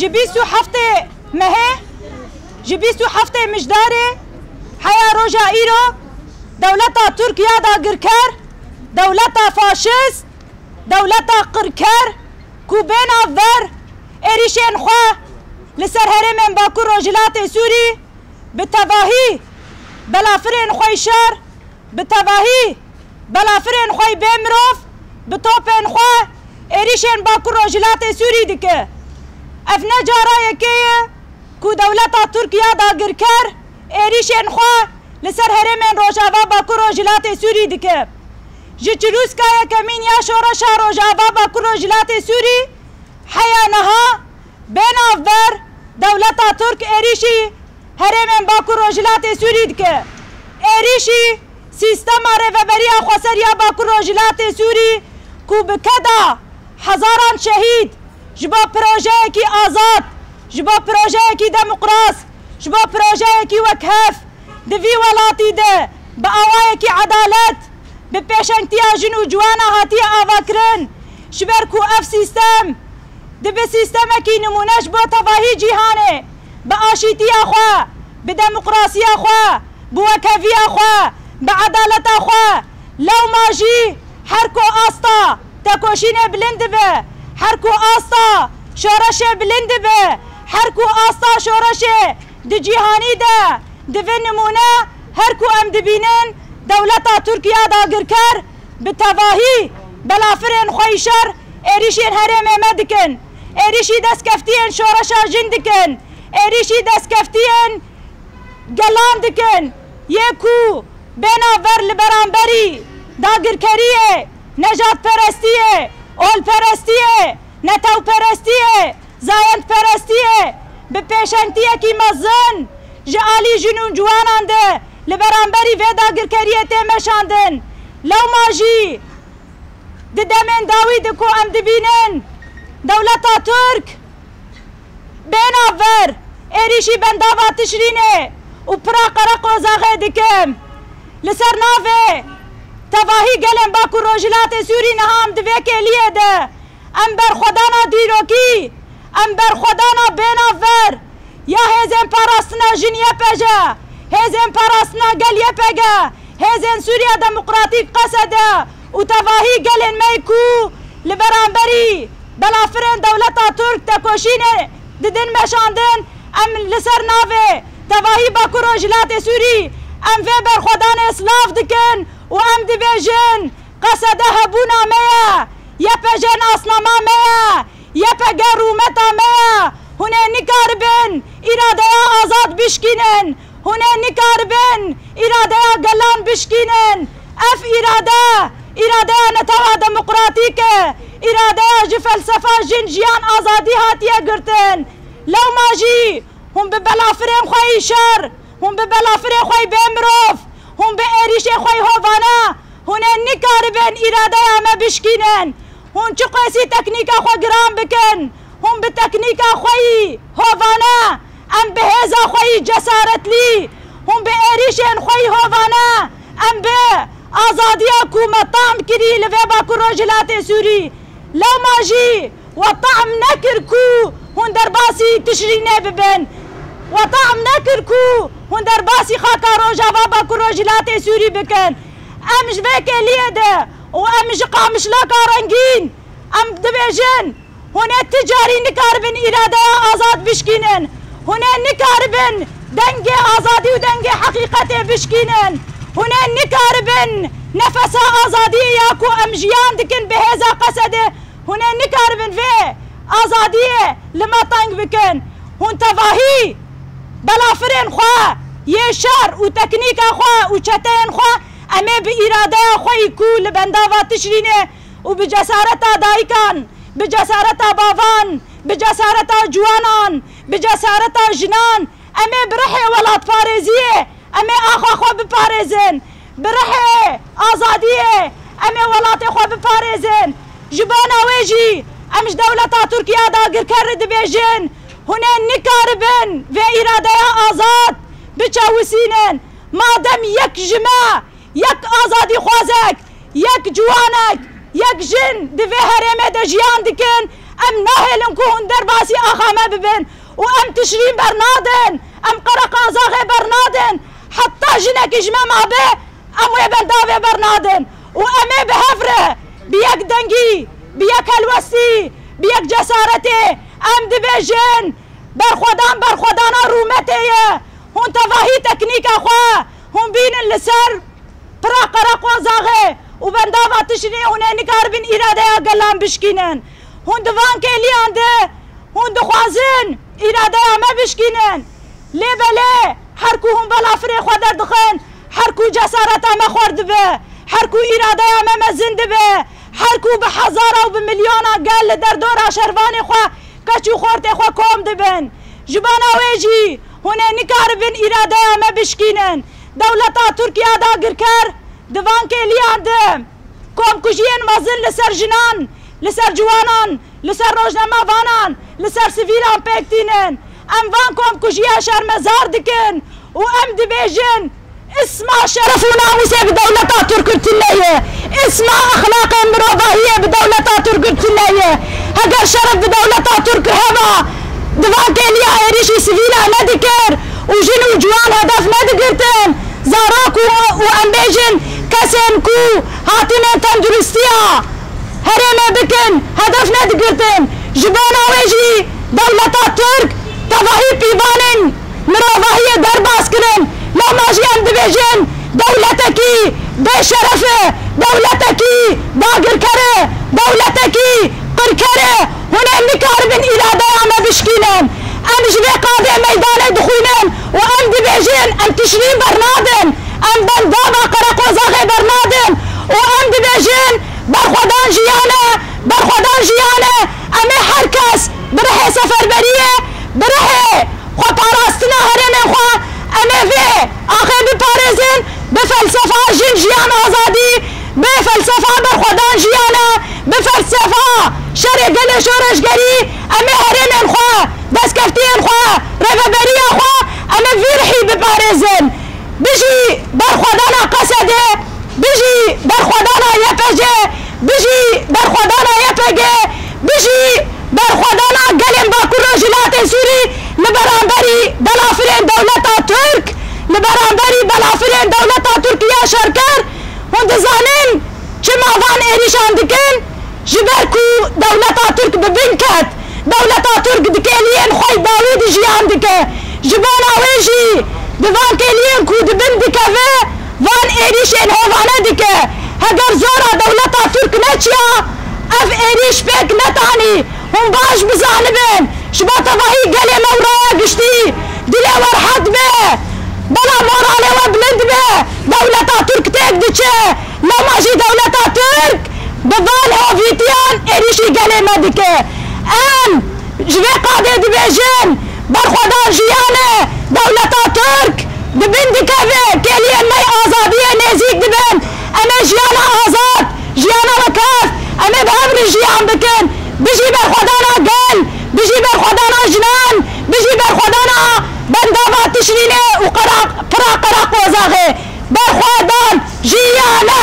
جبیستو هفته مهه جبیستو هفته مجداره حیا روژا ایرو دولتا ترکیه دا گرکر دولتا فاشست دولتا قرکر کوبینا ور ایریشین خواه لسر هرمین باکو روجلات سوری بتباهی بلافرین خوی شر بتباهی بلافرین خوی بمروف بتوپین خواه ایریشین باکو روجلات سوری دکه افنا جارا یکیه کو دولتا ترکیه دا گرکر ایریشین خواه لسر هرمین روجاوا باکو روجلات سوری دکه جی چروس کایا کمین یا شورشا روجاوا باکو روجلات سوری حیا نها بینا ور دولتا ترک ایریشی هرمین باکو روجلات سوری دکه ایریشی سیستم ریوبری خواسریا باکو روجلات سوری کو بکدا هزاران شهید جبا پروژه کی آزاد جبا پروژه کی دموکراس جبا پروژه کی وکهف دوی ولاتی ده با آوای کی عدالت به پیشنگتیا جنو جوانا هاتی آوا کرن شبر کو اف سیستم ده به سیستم کی نمونش با تباهی جیهانه با آشیتیا خواه به دموکراسیا خواه به وکهفیا خواه به عدالت خواه لو ماجی هر کو آستا تکوشین بلند به هر کو آستا شورش بلند به هر کو آستا شورش د جیهانی ده د نمونه هر کو ام دبینن دولتا ترکیه دا گرکر به تباهی بلافرین خویشر ایریشین هرم مدکن ایریشی دست کفتین شورشا جندکن ایریشی دست کفتین گلان دکن یکو بینا ور لبرانبری دا گرکریه نجات پرستیه اول پرستیه نتو پرستیه زایند پرستیه به پیشنگتیه کی مزن جعالی جنون جوانان ده لبرانبری ویدا گرکریه تیمشاندن لو ماجی ده دمین داوی ده کو ام دبینن دولتا ترک بینا ور ایریشی بنداوا تشرینه و پرا قرق و زاغه دکم لسر نافه تواهی گلن باکو روجلات سوری نهام دوی که لیه ده ام بر خدانا دیروکی ام بر خدانا بینا ور یا هزین پاراستنا جنیه پجه هزین پاراستنا گلیه پگه هزین سوریا دموکراتیک قصده و تواهی گلن میکو لبرانبری بلافرین دولتا ترک تکوشینه ددن مشاندن ام لسر ناوه تواهی باکو روجلات سوری ام وی بر خدان اسلاف دکن و ام دبیجن قصده هبونا میا یا پجن اسناما میا یا پگه رومتا میا هونه نکار بین اراده آزاد بشکینن هونه نکار بین اراده گلان بشکینن اف اراده نتوا دموکراتیکه اراده جی فلسفه جن جیان آزادی هاتیه گرتن لو ماجی هم به بلافرین خوی شر هم به بلافرین خوی بمروف هم به ایریش خوی هوانا هونه نکار بین اراده همه بشکینن هون چه قیسی تکنیک خوی گرام بکن هم به تکنیک خوی هوانا ام به هزا خوی جسارت لی هم به ایریش خوی هوانا ام به آزادی حکومتام کری لوی باکو روجلات سوری لو ماجی و طعم نکر کو هون در باسی تشرینه ببن و طعم نکر کو هون در باسی خاکا روجاوا باکو روجلات سوری بکن امش ویکه لیه ده و امش قامش لاکا رنگین ام دبیجن هونه تجاری نکار بین اراده آزاد بشکینن هونه نکار بین دنگ آزادی و دنگ حقیقت بشکینن هونه نکار بین نفس آزادی یاکو ام جیان دکن به هزا قصده هونه نکار بین وی آزادی لما تنگ بکن هون تواهی بلافرین خواه یه شر و تکنیک خواه و چتین خواه امه به اراده خوی کول بنداوا تشرینه و به جسارت دایکان به جسارت باوان به جسارت جوانان به جسارت جنان امه بره ولات پارزیه امه آخوا خو بپارزن بره آزادیه امه ولات خو بپارزن جبانا ویجی امش دولتا ترکیه دا گرکر دبیجن هونه نکار بن و اراده آزاد بچاوسینن مادم یک جمع یک آزادی خوازک یک جوانک یک جن دوی هرمه ده جیان دکن ام ناهلن کو هون درباسی آخامه ببن و ام تشرین برنادن ام قرق آزاغه برنادن حتی جنك جمع به ام ويبنداوي برنادن و امي بهفره بيك دنگي بيك هلوسي بيك جسارتي ام دبيجن برخودان رومتي هون تفاهي تكنيك اخوا هون بين لسر برا قرق وزاغه و بنداوا تشري هون نكار بين اراده قلام بشكينن هون دوان كيليان ده هون دخوازن اراده ما بشكينن لي بله هركو هم بلا فري خودر دخن هركو جسارت ما خورد به هركو اراده ما مزند به هركو بحزاره و بمليونه قال در دور شروان خو كچو خورت خو کوم دبن جبانا ويجي هون نكار بين اراده ما بشكينن دولتا تركيا دا گركر دوان كيليان ده كوم كجين مزن لسر جنان لسر جوانان لسر روجنما وانان لسر سفيران بيكتينن ام وان كوم كجيا شرمزار دكن و ام دبيجن اسمع شرف وناموسه بدولتا تركتليه اسمع اخلاق مروضاهيه بدولتا تركتليه هجر شرف بدولتا ترك هوا دوان كيليا ايريشي سفيلا ندكر وجن وجوان هدف ندكرتن زاراكو وام بيجن كسنكو هاتنا تندرستيا هرمه بكن هدف ندكرتن جبانا ويجي دولتا ترك تفاهي بيبانن مروضاهيه درباس كرن لا ماجي ام دبيجن دولتكي بشرفه دولتكي باقر كره دولتكي قركره هنا نكار بن اراده ما بشكينن ام جبي قاده ميدان دخولن وام دبيجن ام تشرين برنادن ام بندابا قرق وزاغي برنادن وام دبيجن برخودان جيانه امي هركس بره سفربريه بره خو پاراستنا هرمه خو امي في آخر بپارزن بفلسفه جيان آزادي بفلسفه برخودان جيانه بفلسفه شرع قل شورشگري امي هرمه خو دستكفتين خو رفبريه خو امي فرحي بپارزن بجي برخودانا قصده بجي برخودانا يپجه بجي برخودانا يپگه بجي برخودانا قلم باكو رجلات سوري لبرانبري بلافرين دولتا ترك لبرانبري بلافرين دولتا تركيا شركر هند زانين چما وان ايريشان دكن جبركو دولتا ترك ببنكت دولتا ترك دكاليين خوي داوود جيان دكه جبانا ويجي دوان كاليين كو دبن دكه وان ايريشين هوانا دكه هگر زورا دولتا ترك نچيا اف ايريش بك نتاني هم باش بزانبن شبا تفاهي قلي مورايا قشتي دلي ورحد به بلا مورالي وبلند به دولتا ترك تيك ديچه لا ماشي دولتا ترك بفان هوفيتيان ايريشي قلي مدكه ام جوي قادة دبيجن برخودان جيانه دولتا ترك دبن دكه كاليان مي آزادية نزيك دبن انا جيانا آزاد جيانا وكاف انا بهمر جيان بكن بجي برخودانا قل بجي برخودانا جنان بجي برخودانا بندابا تشرينه وقرق وزاغه برخودان جيانه